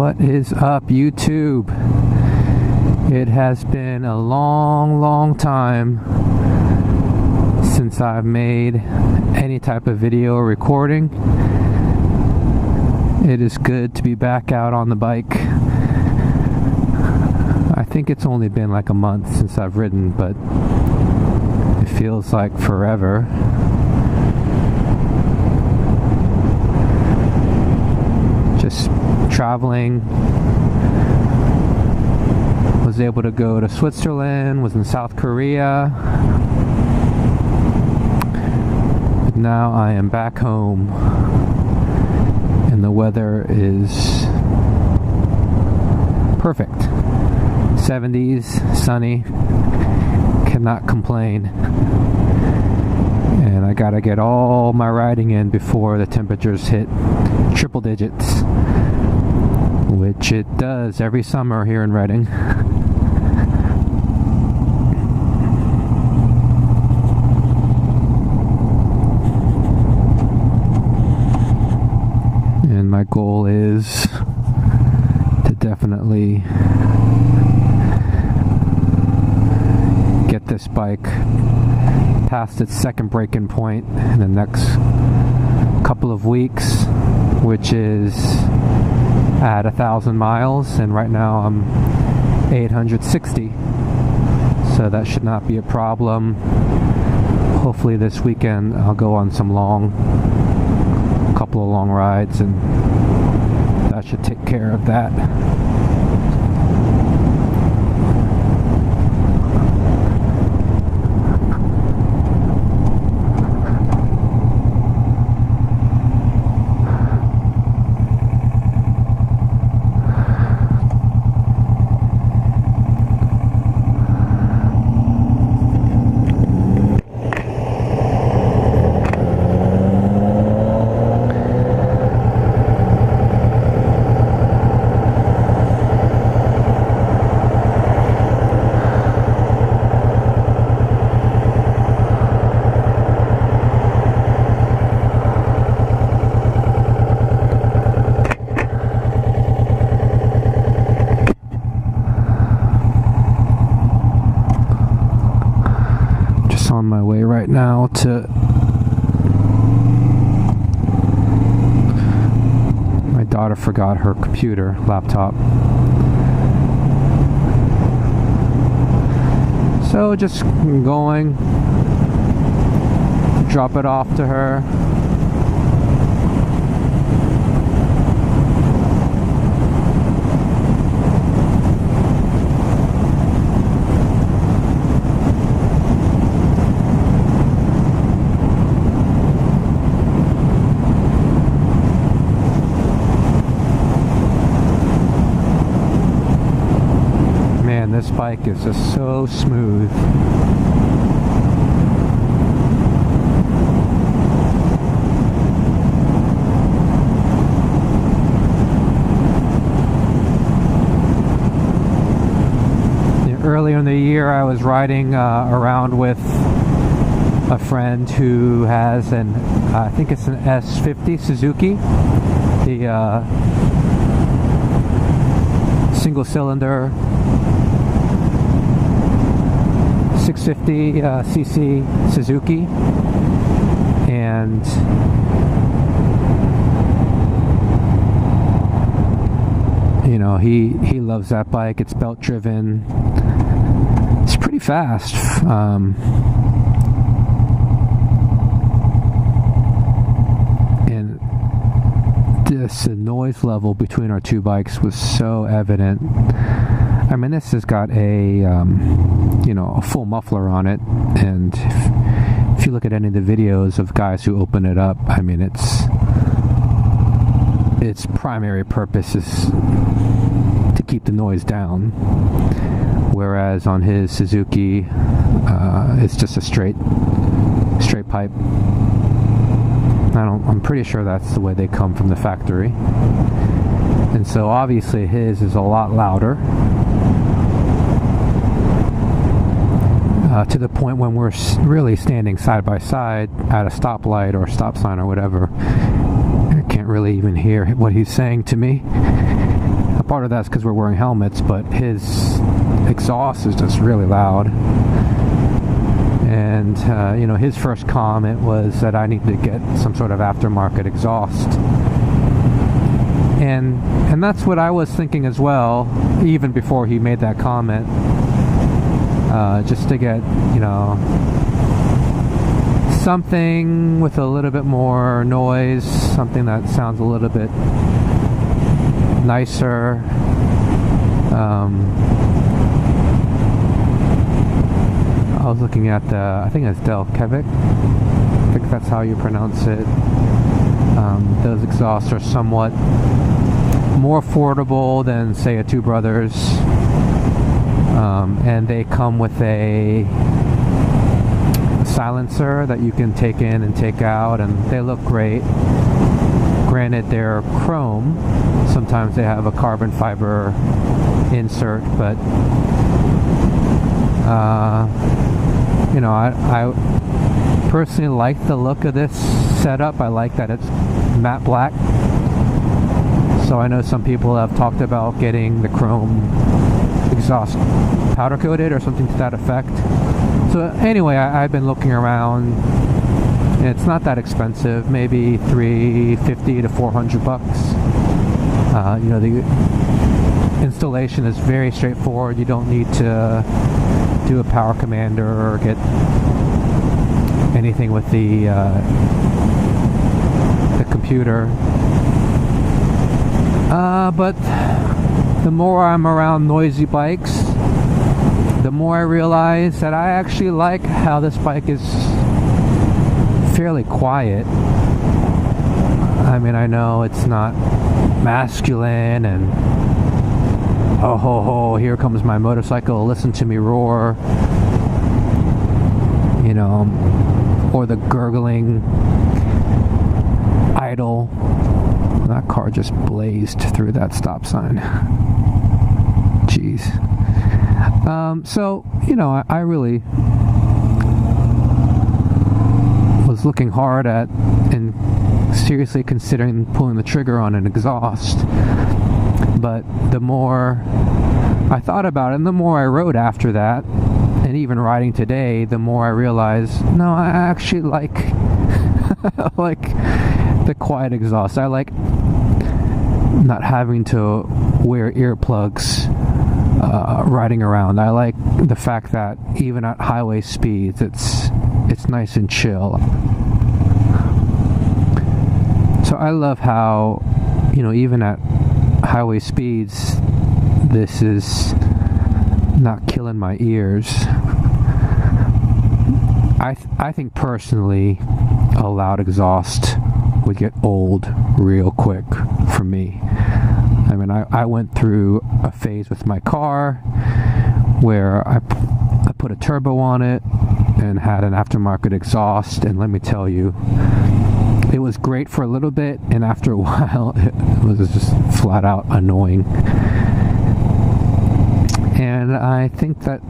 What is up, YouTube? It has been a long time since I've made any type of video or recording. It is good to be back out on the bike. I think it's only been like a month since I've ridden, but it feels like forever. Just traveling. Was able to go to Switzerland, was in South Korea. But now I am back home and the weather is perfect. 70s, sunny, cannot complain. And I gotta get all my riding in before the temperatures hit triple digits, which it does every summer here in Reading. And my goal is to definitely get this bike past its second break-in point in the next couple of weeks, which is at 1,000 miles, and right now I'm 860, so that should not be a problem. Hopefully this weekend I'll go on some couple of long rides, and that should take care of that. On my way right now to my daughter forgot her laptop, so just going to drop it off to her. This bike is just so smooth. Earlier in the year I was riding around with a friend who has I think it's an S50 Suzuki, the single cylinder 650 cc Suzuki, and you know, he loves that bike. It's belt driven. It's pretty fast. And the noise level between our two bikes was so evident. I mean, this has got a a full muffler on it, and if you look at any of the videos of guys who open it up, I mean, its primary purpose is to keep the noise down, whereas on his Suzuki it's just a straight pipe. I'm pretty sure that's the way they come from the factory, and so obviously his is a lot louder. To the point when we're really standing side by side at a stoplight or stop sign or whatever, I can't really even hear what he's saying to me. part of that's because we're wearing helmets, but his exhaust is just really loud. And you know, his first comment was that I need to get some sort of aftermarket exhaust, and that's what I was thinking as well, even before he made that comment. Just to get, you know, something with a little bit more noise, something that sounds a little bit nicer. I was looking at I think it's Del Kevik. I think that's how you pronounce it. Those exhausts are somewhat more affordable than, say, a Two Brothers. And they come with a silencer that you can take in and take out, and they look great. Granted, they're chrome. Sometimes they have a carbon fiber insert, but you know, I personally like the look of this setup. I like that it's matte black. So I know some people have talked about getting the chrome exhaust powder coated or something to that effect. So anyway, I've been looking around, and it's not that expensive, maybe $350 to $400. You know, the installation is very straightforward. You don't need to do a power commander or get anything with the computer. But the more I'm around noisy bikes, the more I realize that I actually like how this bike is fairly quiet. I mean, I know it's not masculine and ho ho ho, here comes my motorcycle, listen to me roar, you know, or the gurgling idle. That car just blazed through that stop sign. Jeez. So, you know, I really was looking hard at and seriously considering pulling the trigger on an exhaust. But the more I thought about it, and the more I rode after that, and even riding today, the more I realized, no, I actually like like the quiet exhaust. I like not having to wear earplugs riding around. I like the fact that even at highway speeds, it's nice and chill. So I love how, you know, even at highway speeds, this is not killing my ears. I think personally, a loud exhaust would get old real quick for me. I mean, I went through a phase with my car where I put a turbo on it and had an aftermarket exhaust, and let me tell you, it was great for a little bit, and after a while it was just flat out annoying. And I think that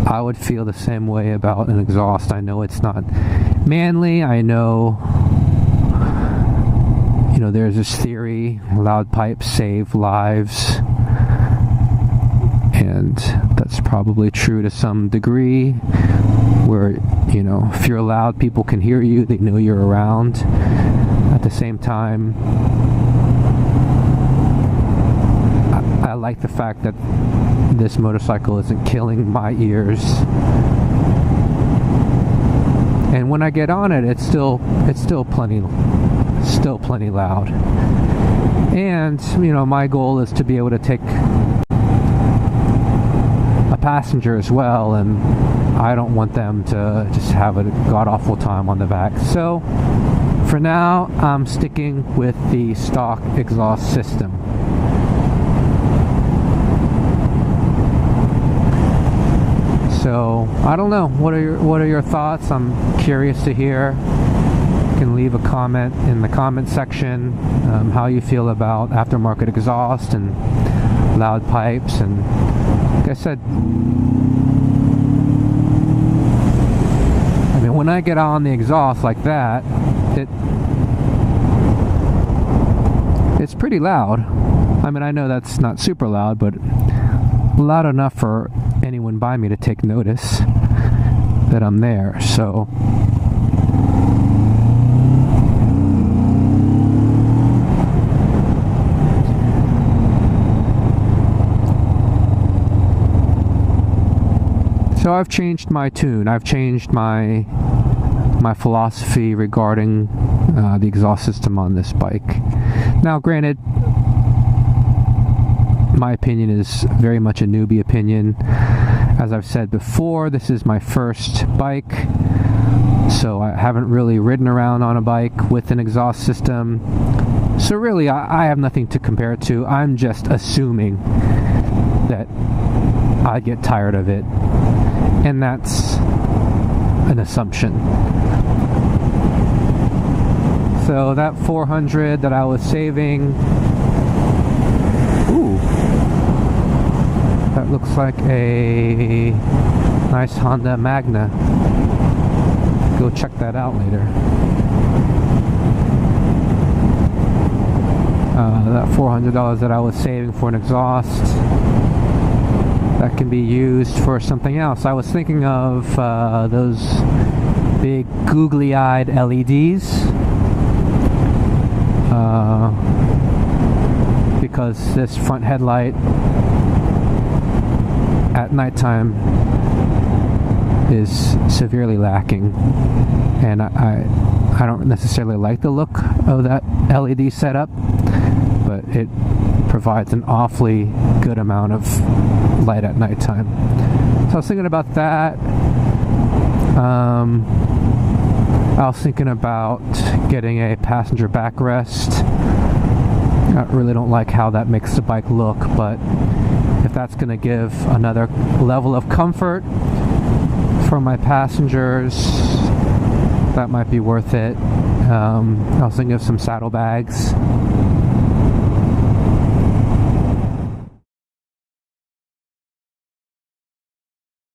I would feel the same way about an exhaust. I know it's not manly. I know, you know, there's this theory, loud pipes save lives, and that's probably true to some degree, where, you know, if you're loud, people can hear you, they know you're around. At the same time, I like the fact that this motorcycle isn't killing my ears, and when I get on it, it's still plenty loud. And, you know, my goal is to be able to take a passenger as well, and I don't want them to just have a god-awful time on the back. So for now, I'm sticking with the stock exhaust system. So I don't know, what are your thoughts? I'm curious to hear. You can leave a comment in the comment section, how you feel about aftermarket exhaust and loud pipes. And like I said, I mean, when I get on the exhaust like that, it's pretty loud. I mean, I know that's not super loud, but loud enough for anyone by me to take notice that I'm there. So I've changed my tune. I've changed my philosophy regarding the exhaust system on this bike. Now, granted, my opinion is very much a newbie opinion. As I've said before, this is my first bike, so I haven't really ridden around on a bike with an exhaust system. So really, I have nothing to compare it to. I'm just assuming that I get tired of it, and that's an assumption. So that 400 that I was saving, ooh, that looks like a nice Honda Magna. Go check that out later. That $400 that I was saving for an exhaust, that can be used for something else. I was thinking of those big googly-eyed LEDs, because this front headlight at nighttime is severely lacking, and I don't necessarily like the look of that LED setup, but it provides an awfully good amount of light at nighttime. So I was thinking about that. I was thinking about getting a passenger backrest. I really don't like how that makes the bike look, but if that's going to give another level of comfort for my passengers, that might be worth it. I was thinking of some saddlebags